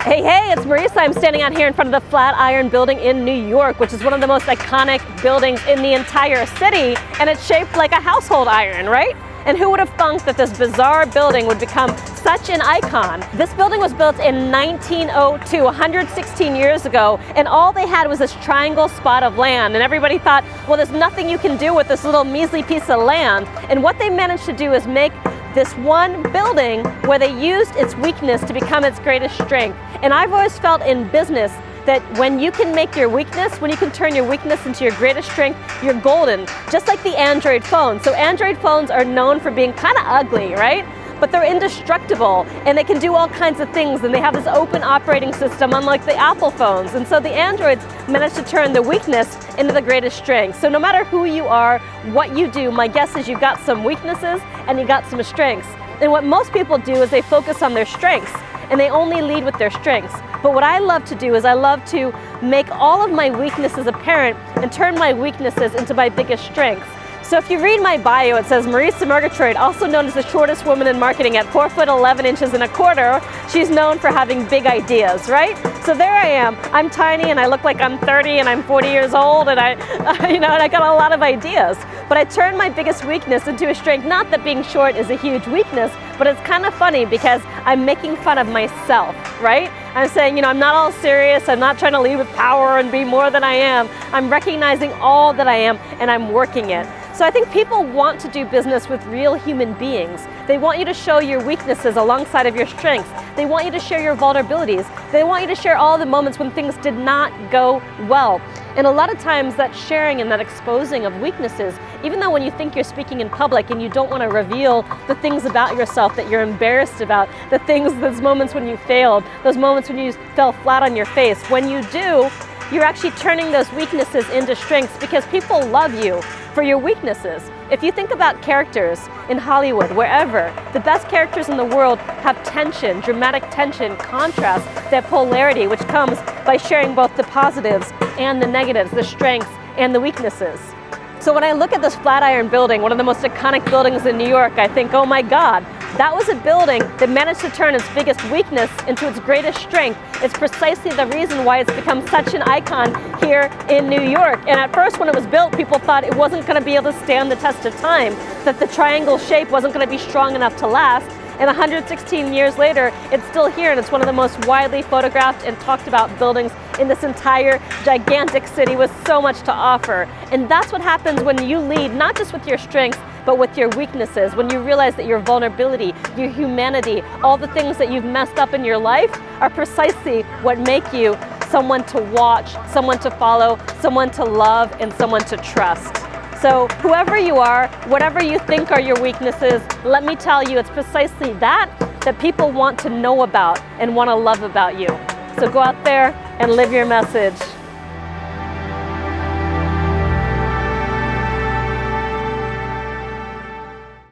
Hey, hey, it's Marisa. I'm standing out here in front of the Flatiron Building in New York, which is one of the most iconic buildings in the entire city, and it's shaped like a household iron, right? And who would have thunk that this bizarre building would become such an icon? This building was built in 1902, 116 years ago, and all they had was this triangle spot of land, and everybody thought, well, there's nothing you can do with this little measly piece of land. And what they managed to do is make this one building where they used its weakness to become its greatest strength. And I've always felt in business that when you can make your weakness, when you can turn your weakness into your greatest strength, you're golden, just like the Android phone. So Android phones are known for being kind of ugly, right? But they're indestructible and they can do all kinds of things, and they have this open operating system unlike the Apple phones. And so the Androids managed to turn the weakness into the greatest strength. So no matter who you are, what you do, my guess is you've got some weaknesses and you got some strengths. And what most people do is they focus on their strengths and they only lead with their strengths. But what I love to do is I love to make all of my weaknesses apparent and turn my weaknesses into my biggest strengths. So if you read my bio, it says Marisa Murgatroyd, also known as the shortest woman in marketing at 4 foot 11 inches and a quarter. She's known for having big ideas, right? So there I am. I'm tiny and I look like I'm 30 and I'm 40 years old, and I got a lot of ideas. But I turned my biggest weakness into a strength. Not that being short is a huge weakness, but it's kind of funny because I'm making fun of myself, right? I'm saying, I'm not all serious. I'm not trying to lead with power and be more than I am. I'm recognizing all that I am and I'm working it. So I think people want to do business with real human beings. They want you to show your weaknesses alongside of your strengths. They want you to share your vulnerabilities. They want you to share all the moments when things did not go well. And a lot of times that sharing and that exposing of weaknesses, even though when you think you're speaking in public and you don't want to reveal the things about yourself that you're embarrassed about, those moments when you failed, those moments when you fell flat on your face, when you do, you're actually turning those weaknesses into strengths because people love you for your weaknesses. If you think about characters in Hollywood, wherever, the best characters in the world have tension, dramatic tension, contrast, that polarity, which comes by sharing both the positives and the negatives, the strengths and the weaknesses. So when I look at this Flatiron Building, one of the most iconic buildings in New York, I think, oh my God, that was a building that managed to turn its biggest weakness into its greatest strength. It's precisely the reason why it's become such an icon here in New York. And at first when it was built, people thought it wasn't going to be able to stand the test of time, that the triangle shape wasn't going to be strong enough to last. And 116 years later, it's still here, and it's one of the most widely photographed and talked about buildings in this entire gigantic city with so much to offer. And that's what happens when you lead, not just with your strengths, but with your weaknesses, when you realize that your vulnerability, your humanity, all the things that you've messed up in your life are precisely what make you someone to watch, someone to follow, someone to love, and someone to trust. So whoever you are, whatever you think are your weaknesses, let me tell you, it's precisely that people want to know about and want to love about you. So go out there and live your message.